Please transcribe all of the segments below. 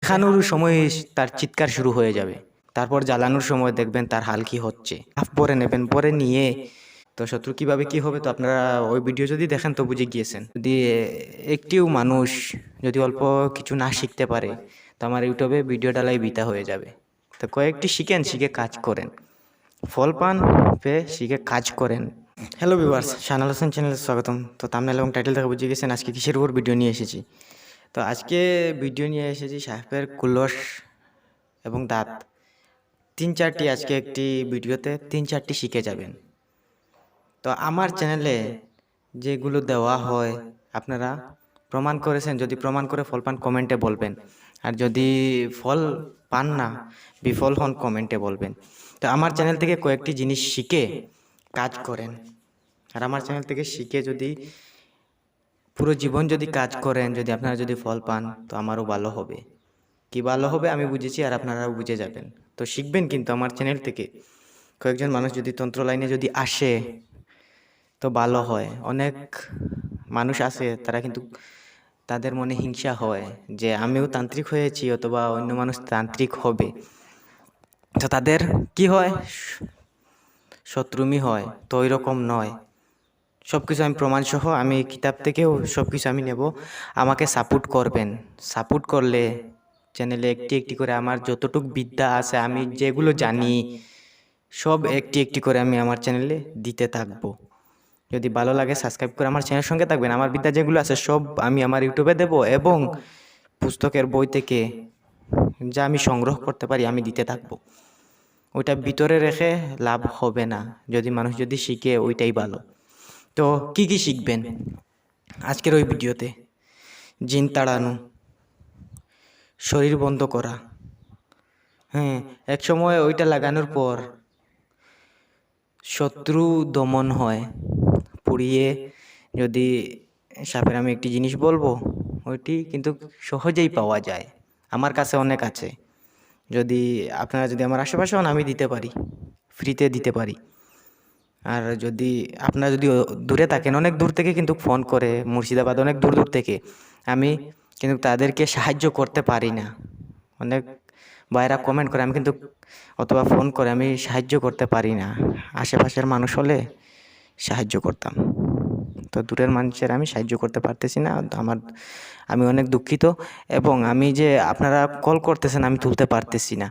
দেখানোর সময় তার চিৎকার শুরু হয়ে যাবে, তারপর জ্বালানোর সময় দেখবেন তার হাল কি হচ্ছে। পরে নেবেন, পরে নিয়ে তো শত্রু কিভাবে কি হবে তো আপনারা ওই ভিডিও যদি দেখেন তো বুঝে গিয়েছেন। যদি একটিও মানুষ যদি অল্প কিছু না শিখতে পারে তো আমার ইউটিউবে ভিডিও ডালাই বিতা হয়ে যাবে। তো কয়েকটি শিখেন, শিখে কাজ করেন, ফল পান পেয়ে শিখে কাজ করেন। হ্যালো ভিউয়ার্স, শাহনাল হোসেন চ্যানেলে স্বাগতম। তো থাম্বনেল এবং টাইটেল থেকে বুঝে গেছেন আজকে কিসের উপর ভিডিও নিয়ে এসেছি। তো আজকে ভিডিও নিয়ে এসেছি সাপের কুলস এবং দাঁত। 3-4টি আজকে একটি ভিডিওতে 3-4টি শিখে যাবেন। তো আমার চ্যানেলে যেগুলো দেওয়া হয় আপনারা প্রমাণ করেছেন, যদি প্রমাণ করে ফল পান কমেন্টে বলবেন, আর যদি ফল পান না বিফল হন কমেন্টে বলবেন। তো আমার চ্যানেল থেকে কয়েকটি জিনিস শিখে কাজ করেন, আর আমার চ্যানেল থেকে শিখে যদি পুরো জীবন যদি কাজ করেন, যদি আপনারা যদি ফল পান তো আমারও ভালো হবে। কি ভালো হবে আমি বুঝেছি, আর আপনারাও বুঝে যাবেন। তো শিখবেন কিন্তু আমার চ্যানেল থেকে। কয়েকজন মানুষ যদি তন্ত্র লাইনে যদি আসে তো ভালো হয়। অনেক মানুষ আছে তারা কিন্তু তাদের মনে হিংসা হয় যে আমিও তান্ত্রিক হয়েছি অথবা অন্য মানুষ তান্ত্রিক হবে, তো তাদের কি হয়, শত্রুমি হয়। তো ওই রকম নয়, সব কিছু আমি প্রমাণ সহ আমি কিতাব থেকেও সব কিছু আমি নেব। আমাকে সাপোর্ট করবেন, সাপোর্ট করলে চ্যানেলে একটি একটি করে আমার যতটুক বিদ্যা আছে, আমি যেগুলো জানি সব একটি একটি করে আমি আমার চ্যানেলে দিতে থাকবো। যদি ভালো লাগে সাবস্ক্রাইব করে আমার চ্যানেলের সঙ্গে থাকবেন। আমার বিদ্যা যেগুলো আছে সব আমি আমার ইউটিউবে দেব, এবং পুস্তকের বই থেকে যা আমি সংগ্রহ করতে পারি আমি দিতে থাকবো। ওইটা ভিতরে রেখে লাভ হবে না, যদি মানুষ যদি শিখে ওইটাই ভালো। তো কি কি শিখবেন আজকের ওই ভিডিওতে? জিন তাড়ানো, শরীর বন্ধ করা। হ্যাঁ, এক সময় ওইটা লাগানোর পর শত্রু দমন হয়। পুড়িয়ে যদি সাপের আমি একটি জিনিস বলবো, ওইটি কিন্তু সহজেই পাওয়া যায়, আমার কাছে অনেক আছে। যদি আপনারা যদি আমার আশেপাশে হন আমি দিতে পারি, ফ্রিতে দিতে পারি। আর যদি আপনারা যদি দূরে থাকেন, অনেক দূর থেকে কিন্তু ফোন করে, মুর্শিদাবাদ অনেক দূর দূর থেকে, আমি কিন্তু তাদেরকে সাহায্য করতে পারি না। অনেক ভাইরা কমেন্ট করে, আমি কিন্তু অথবা ফোন করে আমি সাহায্য করতে পারি না। আশেপাশের মানুষ হলে সাহায্য করতাম, তো দূরের মানুষের আমি সাহায্য করতে পারতেছি না। আমি অনেক দুঃখিত, এবং আমি যে আপনারা কল করতেছেন আমি তুলতে পারতেছি না,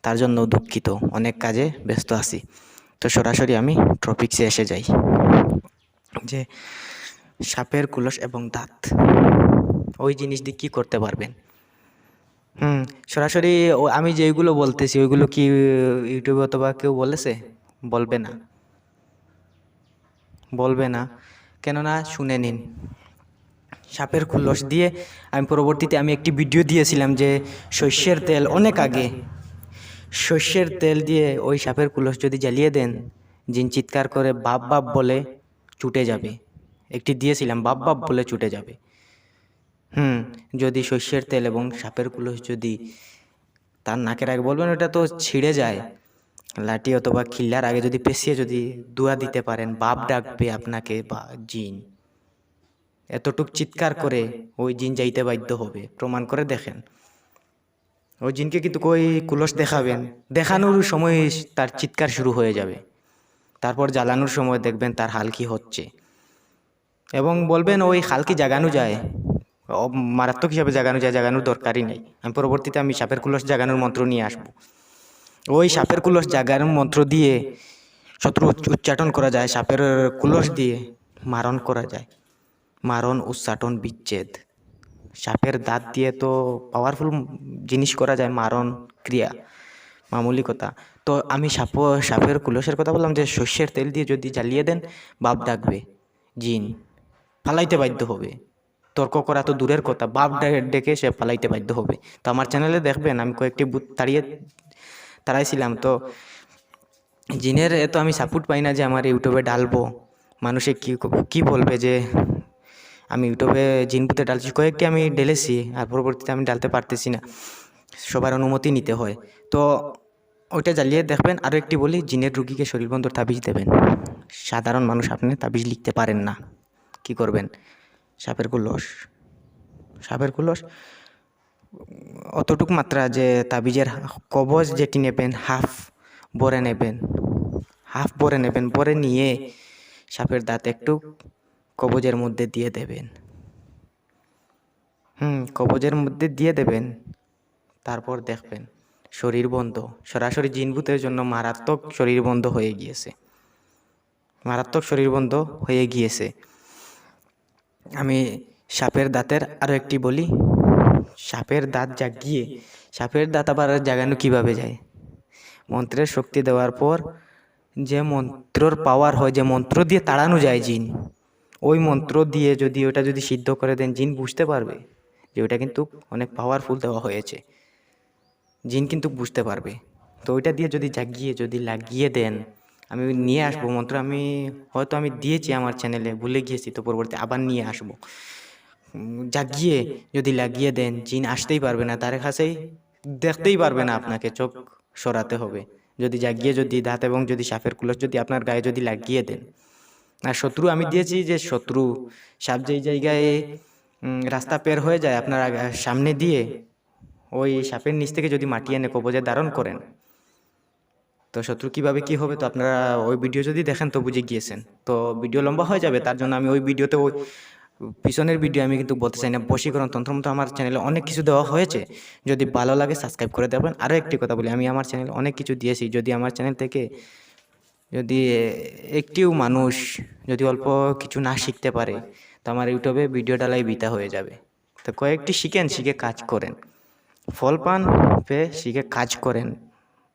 তার জন্য দুঃখিত। অনেক কাজে ব্যস্ত আছি। তো সরাসরি আমি টপিকসে এসে যাই, যে সাপের কুলস এবং দাঁত ওই জিনিস দিয়ে কী করতে পারবেন। সরাসরি আমি যেগুলো বলতেছি ওইগুলো কি ইউটিউবে অথবা কেউ বলেছে? বলবে না, বলবে না, কেননা শুনে নিন। সাপের কুলস দিয়ে আমি পরবর্তীতে আমি একটি ভিডিও দিয়েছিলাম যে সর্ষের তেল, অনেক আগে, সর্ষের তেল দিয়ে ওই সাপের কুলস যদি জ্বালিয়ে দেন, জিন চিৎকার করে বাপ বাপ বলে ছুটে যাবে। একটি দিয়েছিলাম, বাপ বাপ বলে ছুটে যাবে। যদি সর্ষের তেল এবং সাপের কুলস যদি তার নাকের আগে, বলবেন ওটা তো ছিঁড়ে যায়, লাঠি অথবা খিল্লার আগে যদি পেঁচিয়ে যদি দোয়া দিতে পারেন, বাপ ডাকবে আপনাকে বা জিন, এতটুক চিৎকার করে ওই জিন যাইতে বাধ্য হবে। প্রমাণ করে দেখেন। ওই জিনকে কিন্তু ওই কুলস দেখাবেন, দেখানোর সময় তার চিৎকার শুরু হয়ে যাবে, তারপর জ্বালানোর সময় দেখবেন তার হাল কি হচ্ছে, এবং বলবেন ওই হাল কি জাগানো যায়, মারাত্মক হিসাবে জাগানো যায়, জাগানোর দরকারই নেই। আমি পরবর্তীতে আমি সাপের কুলস জাগানোর মন্ত্র নিয়ে আসবো। ওই সাপের কুলস জাগানোর মন্ত্র দিয়ে শত্রু উচ্চাটন করা যায়, সাপের কুলস দিয়ে মারণ করা যায়, মারণ, উচ্চাটন, বিচ্ছেদ। সাপের দাঁত দিয়ে তো পাওয়ারফুল জিনিস করা যায়, মারণ ক্রিয়া, মামুলি কথা। তো আমি সাপের কুলসের কথা বললাম, যে সর্ষের তেল দিয়ে যদি জ্বালিয়ে দেন বাপ ডাকবে, জিন ফালাইতে বাধ্য হবে। তর্ক করা তো দূরের কথা, বাপ ডেকে সে ফালাইতে বাধ্য হবে। তো আমার চ্যানেলে দেখবেন আমি কয়েকটি বুথ তাড়াইছিলাম। তো জিনের এত আমি সাপোর্ট পাই না যে আমার ইউটিউবে ডালবো। মানুষে কি বলবে যে আমি ইউটিউবে জিন ভূতে ডালছি। কয়েকটি আমি ঢেলেছি, আর পরবর্তীতে আমি ডালতে পারতেছি না, সবার অনুমতি নিতে হয়। তো ওইটা জ্বালিয়ে দেখবেন। আরও একটি বলি, জিনের রুগীকে শরীরবন্ধর তাবিজ দেবেন। সাধারণ মানুষ, আপনি তাবিজ লিখতে পারেন না, কি করবেন? সাপের কুলস অতটুক মাত্রা যে তাবিজের কবজ যেটি নেবেন হাফ ভরে নেবেন, ভরে নিয়ে সাপের দাঁত একটু কবজের মধ্যে দিয়ে দেবেন। কবজের মধ্যে দিয়ে দেবেন। তারপর দেখবেন শরীর বন্ধ, সরাসরি জিনভূতের জন্য মারাত্মক শরীর বন্ধ হয়ে গিয়েছে, আমি সাপের দাঁতের আরও একটি বলি। সাপের দাঁত আবার জাগানো কিভাবে যায়? মন্ত্রের শক্তি দেওয়ার পর যে মন্ত্রর পাওয়ার হয়, যে মন্ত্র দিয়ে তাড়ানো যায় জিন, ওই মন্ত্র দিয়ে ওটা যদি সিদ্ধ করে দেন, জিন বুঝতে পারবে যে ওটা কিন্তু অনেক পাওয়ারফুল দেওয়া হয়েছে, জিন কিন্তু বুঝতে পারবে। তো ওইটা দিয়ে যদি লাগিয়ে দেন, আমি নিয়ে আসবো মন্ত্র, আমি দিয়েছি আমার চ্যানেলে, ভুলে গিয়েছি, তো পরবর্তী আবার নিয়ে আসবো। যদি লাগিয়ে দেন, জিন আসতেই পারবে না, তার কাছেই দেখতেই পারবে না, আপনাকে চোখ সরাতে হবে। যদি দাঁত এবং যদি সাপের কুলস যদি আপনার গায়ে যদি লাগিয়ে দেন, আর শত্রু আমি দিয়েছি যে সাপ যেই জায়গায় রাস্তা পের হয়ে যায় আপনার সামনে দিয়ে, ওই সাপের নিচ থেকে যদি মাটি এনে কবজে ধারণ করেন, তো শত্রু কিভাবে কি হবে, তো আপনারা ওই ভিডিও যদি দেখেন তো বুঝে গিয়েছেন। তো ভিডিও লম্বা হয়ে যাবে, তার জন্য আমি ওই ভিডিওতে ওই পিছনের ভিডিও আমি কিন্তু বলতে চাই না। বশীকরণ তন্ত্রমন্ত্র আমার চ্যানেলে অনেক কিছু দেওয়া হয়েছে, যদি ভালো লাগে সাবস্ক্রাইব করে দেবেন। আরও একটি কথা বলি, আমি আমার চ্যানেলে অনেক কিছু দিয়েছি, যদি আমার চ্যানেল থেকে একটিও মানুষ অল্প কিছু না শিখতে পারে, তো আমার ইউটিউবে ভিডিও ডালাই বৃথা হয়ে যাবে। তো কয়েকটি শিখে কাজ করেন, ফল পান পেয়ে শিখে কাজ করেন,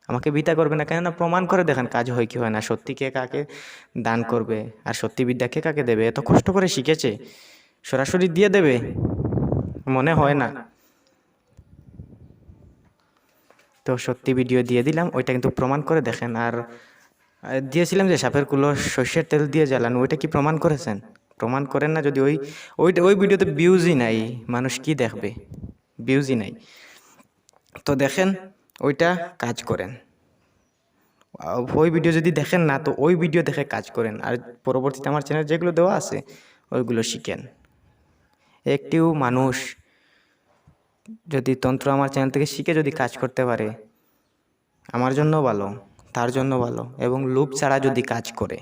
আমাকে বৃথা করবে না, কেননা প্রমাণ করে দেখেন কাজ হয় কি হয় না, সত্যি কে কাকে দান করবে, আর সত্যি বিদ্যা কে কাকে দেবে। এত কষ্ট করে শিখেছে, সরাসরি দিয়ে দেবে মনে হয় না। তো সত্যি ভিডিও দিয়ে দিলাম, ওইটা কিন্তু প্রমাণ করে দেখেন। আর দিয়েছিলাম যে সাপের কুলো সর্ষের তেল দিয়ে জ্বালানো, ওইটা কি প্রমাণ করেছেন? প্রমাণ করেন না। যদি ওই ভিডিওতে ভিউজই নাই, মানুষ কি দেখবে? ভিউজই নাই। তো দেখেন ওইটা কাজ করেন। ওই ভিডিও যদি দেখেন না, তো ওই ভিডিও দেখে কাজ করেন, আর পরবর্তীতে আমার চ্যানেল যেগুলো দেওয়া আছে ওইগুলো শিখেন। একটিও মানুষ যদি তন্ত্র আমার চ্যানেল থেকে শিখে যদি কাজ করতে পারে, আমার জন্য ভালো, তার জন্য ভালো। এবং লোভ ছাড়া যদি কাজ করে,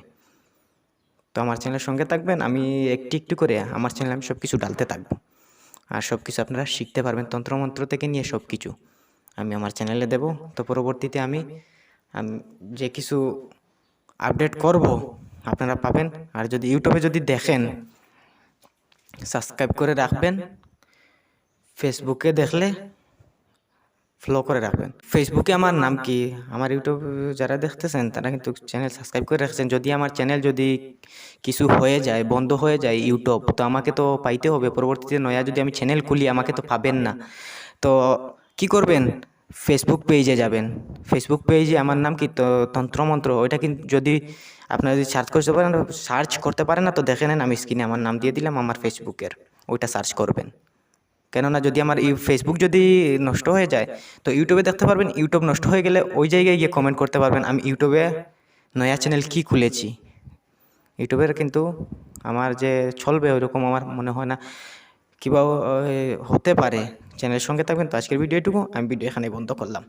তো আমার চ্যানেলের সঙ্গে থাকবেন। আমি একটু করে আমার চ্যানেলে আমি সব কিছু ডালতে থাকবো, আর সব কিছু আপনারা শিখতে পারবেন। তন্ত্রমন্ত্র থেকে নিয়ে সব কিছু আমি আমার চ্যানেলে দেব। তো পরবর্তীতে আমি যে কিছু আপডেট করব আপনারা পাবেন। আর যদি ইউটিউবে যদি দেখেন, সাবস্ক্রাইব করে রাখবেন। ফেসবুকে দেখলে ফলো করে রাখবেন। ফেসবুকে আমার নাম কি, আমার ইউটিউব যারা দেখতেছেন তারা কিন্তু চ্যানেল সাবস্ক্রাইব করে রাখছেন। যদি আমার চ্যানেল যদি কিছু হয়ে যায়, বন্ধ হয়ে যায় ইউটিউব, তো আমাকে তো পাইতে হবে পরবর্তীতে। নয়া যদি আমি চ্যানেল খুলি, আমাকে তো পাবেন না। তো কি করবেন? ফেসবুক পেজে যাবেন। ফেসবুক পেজে আমার নাম কি, তো তন্ত্রমন্ত্র, ওইটা কিন্তু যদি আপনারা যদি সার্চ করতে পারেন না, তো দেখে নেন, আমি স্ক্রিনে আমার নাম দিয়ে দিলাম আমার ফেসবুকের, ওইটা সার্চ করবেন। কেননা যদি আমার ফেসবুক যদি নষ্ট হয়ে যায়, তো ইউটিউবে দেখতে পারবেন। ইউটিউব নষ্ট হয়ে গেলে ওই জায়গায় গিয়ে কমেন্ট করতে পারবেন আমি ইউটিউবে নয়া চ্যানেল কি খুলেছি। ইউটিউবের কিন্তু আমার যে চলবে ওইরকম আমার মনে হয় না, কিংবা হতে পারে। চ্যানেলের সঙ্গে থাকবেন। তো আজকের ভিডিও এটুকু, আমি ভিডিও এখানে বন্ধ করলাম।